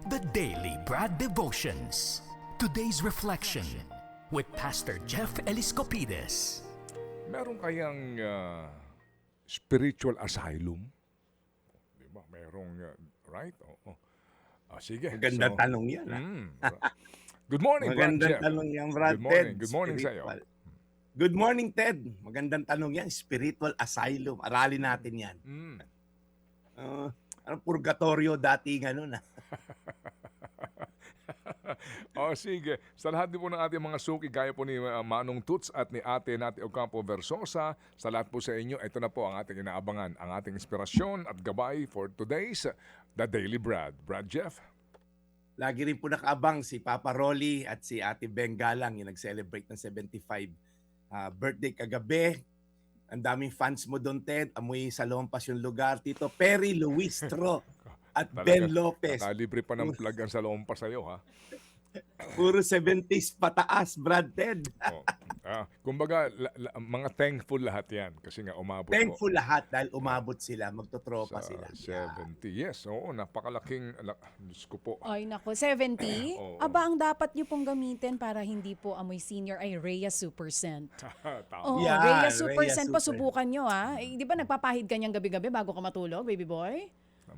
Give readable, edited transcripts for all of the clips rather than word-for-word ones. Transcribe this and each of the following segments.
The Daily Brad Devotions. Today's reflection with Pastor Jeff Eliscopides. Meron kayang spiritual asylum? Di ba? Merong, right? Oo. Sige. Magandang tanong yan. Good morning, Brad Magandang Jeff. tanong yan, Brad. Good morning. Ted. Good morning sa iyo. Spiritual. Good morning, Ted. Magandang tanong yan. Spiritual asylum. Aralin natin yan. Anong purgatorio dati nga nun? Sige. Sa lahat din po ng ating mga suki, gaya po ni Manong Tuts at ni Ate Nati Ocampo Versosa, sa lahat po sa inyo, ito na po ang ating inaabangan, ang ating inspirasyon at gabay for today's The Daily Brad. Brad Jeff? Lagi rin po nakaabang si Papa Rolly at si Ate Beng Galang yung nag-celebrate ng 75 birthday kagabi. Ang daming fans mo doon, Ted. Amoy salompas yung lugar. Tito Perry Luistro at Ben Lopez. Nakalibre pa ng plug ang salompa sa'yo, ha? Puro 70s pataas, Brad, Ted. Kumbaga, mga thankful lahat yan kasi nga umabot Thankful po lahat dahil umabot sila, magtotropa sa sila. 70. Yes, oo, napakalaking, Diyos ko po. Ay nako, 70? Oo. Aba, ang dapat nyo pong gamitin para hindi po amoy senior ay Rhea Supercent. Tama. Oo, Yan, Rhea Rhea Supercent po, Super. subukan nyo ha. Eh, di ba nagpapahid ka niyang gabi-gabi bago ka matulog, baby boy?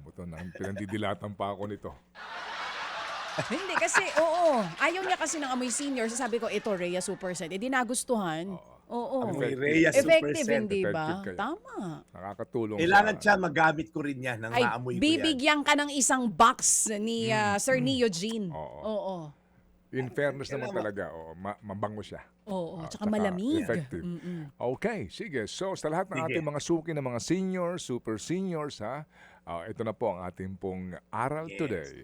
Ito na, pinandidilatan pa ako nito. Hindi kasi, oo. Ayaw niya kasi ng amoy senior. Sabi ko, ito Rhea Supercent. Eh, di nagustuhan. Oo. Amoy Rhea Effective, Supercent. hindi ba? Effective kayo. Tama. Nakakatulong Kailangan sa... siya magamit ko rin yan nang Ay, maamoy ko yan. bibigyan ka ng isang box ni Sir Neo Jean. Oo. Oo. In fairness naman talaga, mabango siya. Oo, tsaka Tsaka malamig. effective. Okay, sige. So, sa lahat ng Sige. ating mga suki ng mga seniors, super seniors, ha? Ito na po ang ating pong aral Yes. today.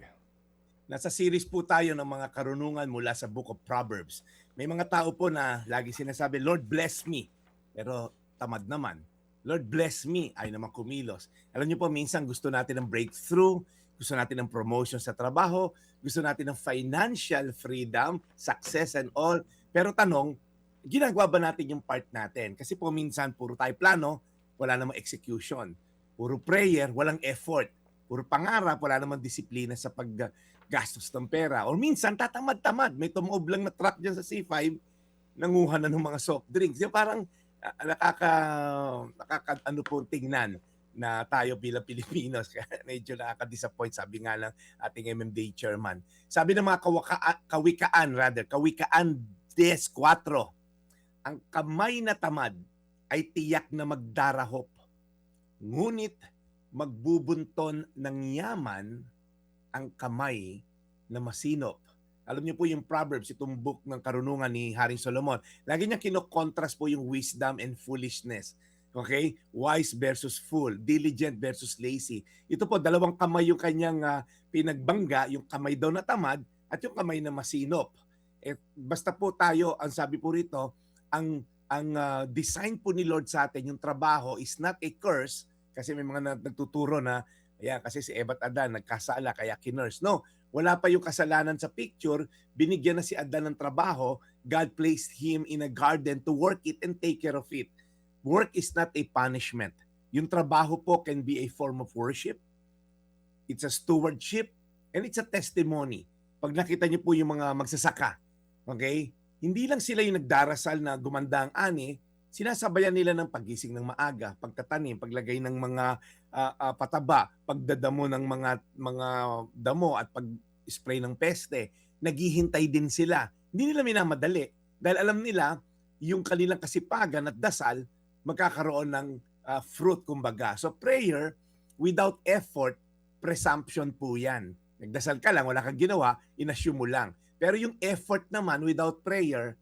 Nasa series po tayo ng mga karunungan mula sa Book of Proverbs. May mga tao po na lagi sinasabi, Lord bless me. Pero tamad naman. Lord bless me ay naman kumilos. Alam niyo po, minsan gusto natin ng breakthrough, gusto natin ng promotion sa trabaho, gusto natin ng financial freedom, success and all. Pero tanong, ginagawa ba natin yung part natin? Kasi po minsan puro tayo plano, wala namang execution. Puro prayer, walang effort. Puro pangarap, wala namang disiplina sa paggastos ng pera. O minsan tatamad-tamad, may tumuob lang na truck dyan sa C5, nanguha na ng mga soft drinks. Yung parang nakaka ano po tingnan na tayo bilang Pilipinos. Kaya medyo nakaka-disappoint, sabi nga ng ating MMDA chairman. Sabi ng mga kawikaan 10:4, ang kamay na tamad ay tiyak na magdarahop. Ngunit magbubunton ng yaman ang kamay na masinop. Alam niyo po yung Proverbs, itong book ng karunungan ni Haring Solomon. Lagi niya kinokontrast po yung wisdom and foolishness. Okay? Wise versus fool, diligent versus lazy. Ito po, dalawang kamay yung kanyang pinagbangga, yung kamay daw na tamad at yung kamay na masinop. Basta po tayo, ang sabi po rito, ang design po ni Lord sa atin, yung trabaho is not a curse, kasi may mga nagtuturo na, kasi si Eva at Adan nagkasala kaya kinurse. No, wala pa yung kasalanan sa picture, binigyan na si Adan ng trabaho, God placed him in a garden to work it and take care of it. Work is not a punishment. Yung trabaho po can be a form of worship, it's a stewardship, and it's a testimony. Pag nakita niyo po yung mga magsasaka, okay, hindi lang sila yung nagdarasal na gumanda ang ani, sinasabayan nila ng pagising ng maaga, pagtatanim, paglagay ng mga pataba, pagdadamo ng mga damo at pag-spray ng peste. Naghihintay din sila. Hindi nila minamadali dahil alam nila yung kanilang kasipagan at dasal magkakaroon ng fruit kumbaga. So prayer without effort, presumption po yan. Nagdasal ka lang, wala kang ginawa, inassume mo lang. Pero yung effort naman without prayer,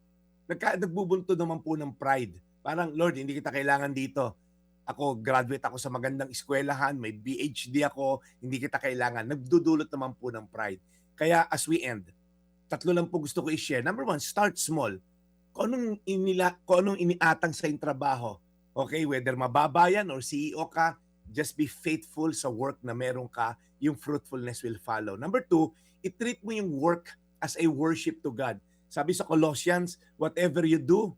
nagbubunto naman po ng pride. Parang, Lord, hindi kita kailangan dito. Ako, graduate ako sa magandang eskwelahan, may PhD ako, hindi kita kailangan. Nagdudulot naman po ng pride. Kaya as we end, tatlo lang po gusto ko i-share. Number one, start small. Kung anong iniatang sa yung trabaho, okay, whether mababa yan or CEO ka, just be faithful sa work na meron ka, yung fruitfulness will follow. Number two, i-treat mo yung work as a worship to God. Sabi sa Colossians, whatever you do,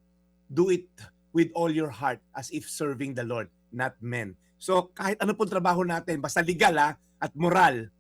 do it with all your heart as if serving the Lord, not men. So kahit ano pong trabaho natin, basta legal at moral,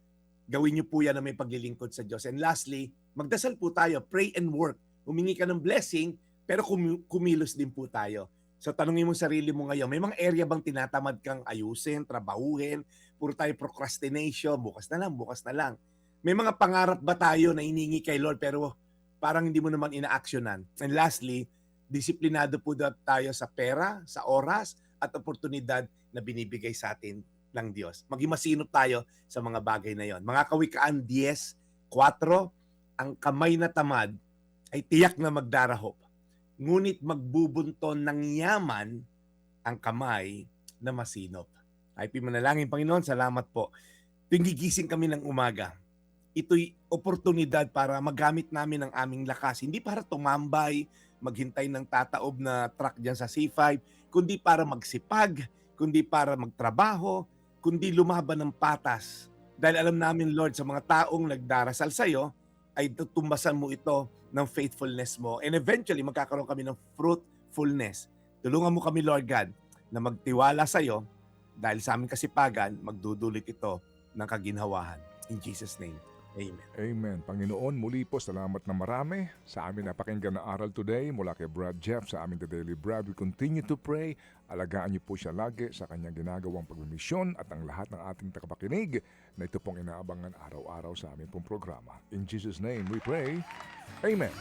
Gawin niyo po yan na may paglilingkod sa Diyos. And lastly, magdasal po tayo, pray and work. Humingi ka ng blessing, pero kumilos din po tayo. So tanungin mo sarili mo ngayon, may mga area bang tinatamad kang ayusin, trabahuhin, puro tayo procrastination, bukas na lang. May mga pangarap ba tayo na iningi kay Lord pero parang hindi mo naman ina-actionan? And lastly, disiplinado po tayo sa pera, sa oras, at oportunidad na binibigay sa atin ng Diyos. Maging masinop tayo sa mga bagay na yon. Mga Kawikaan 10:4, ang kamay na tamad ay tiyak na magdarahop. Ngunit magbubunton ng yaman ang kamay na masinop. Ay pimanalangin, Panginoon, salamat po. Tuwing gigising kami ng umaga, ito'y oportunidad para magamit namin ang aming lakas. Hindi para tumambay, maghintay ng tataob na truck dyan sa C5, kundi para magsipag, kundi para magtrabaho, kundi lumaban ng patas. Dahil alam namin, Lord, sa mga taong nagdarasal sa iyo, ay tutumbasan mo ito ng faithfulness mo. And eventually, magkakaroon kami ng fruitfulness. Tulungan mo kami, Lord God, na magtiwala sa iyo dahil sa aming kasipagan, magdudulot ito ng kaginhawahan. In Jesus' name, amen. Amen. Panginoon, muli po salamat na marami sa aming napakinggan na aral today mula kay Brad Jeff sa aming The Daily Brad. We continue to pray. Alagaan niyo po siya lagi sa kanyang ginagawang pagmimisyon at ang lahat ng ating tagapakinig na ito pong inaabangan araw-araw sa aming pong programa. In Jesus' name we pray. Amen.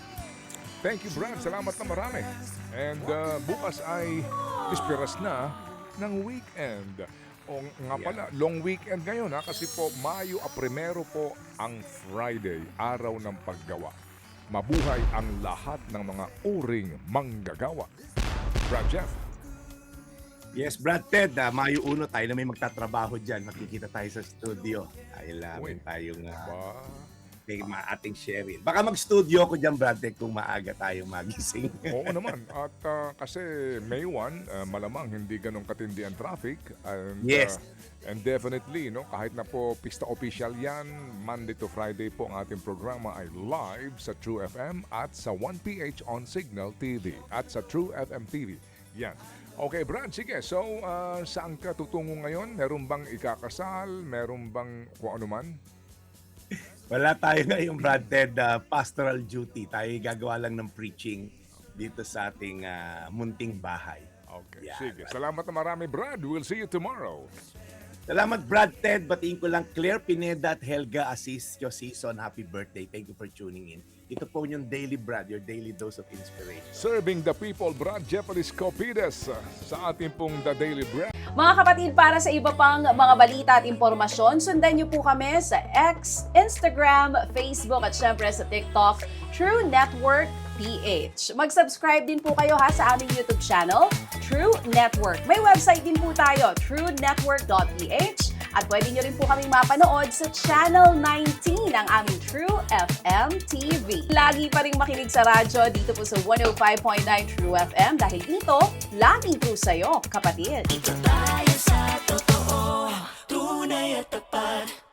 Thank you, Brad. Salamat na marami. And bukas ay ispiras na ng weekend. O nga pala, long weekend ngayon kasi po Mayo 1 po ang Friday, araw ng paggawa. Mabuhay ang lahat ng mga uring manggagawa. Brad Jeff. Yes, Brad Ted, Mayo 1 tayo na may magtatrabaho dyan. Makikita tayo sa studio. Dahil Uy. tayong Ba? ating sharing. Baka mag-studio ko dyan, Brad Ted, kung maaga tayong magising. Oo naman. At kasi May 1, malamang hindi ganun katindi ang traffic. And, Yes. And definitely, no, kahit na po pista official yan, Monday to Friday po ang ating programa ay live sa True FM at sa 1PH on Signal TV at sa True FM TV. Yan. Okay, Brad, sige. So, saan ka tutungo ngayon? Meron bang ikakasal? Meron bang kung ano man? Wala tayo ngayong, Brad Ted, pastoral duty. Tayo gagawa lang ng preaching dito sa ating munting bahay. Okay, Yeah, sige. Brad. Salamat na marami, Brad. We'll see you tomorrow. Salamat, Brad Ted. Batiin ko lang Claire Pineda at Helga Asisio Season. Happy birthday. Thank you for tuning in. Ito po yung Daily Brad, your daily dose of inspiration. Serving the people, Brad Jeff Eliscopides sa ating pong The Daily Brad. Mga kapatid, para sa iba pang mga balita at impormasyon, sundan niyo po kami sa X, Instagram, Facebook at syempre sa TikTok, True Network PH. Mag-subscribe din po kayo sa aming YouTube channel, True Network. May website din po tayo, truenetwork.ph, at pwede niyo rin po kaming mapanood sa Channel 19 ng aming True FM TV. Lagi pa rin makinig sa radyo dito po sa 105.9 True FM dahil dito, laging true sa'yo, kapatid. Tayo sa totoo, tunay at tapat.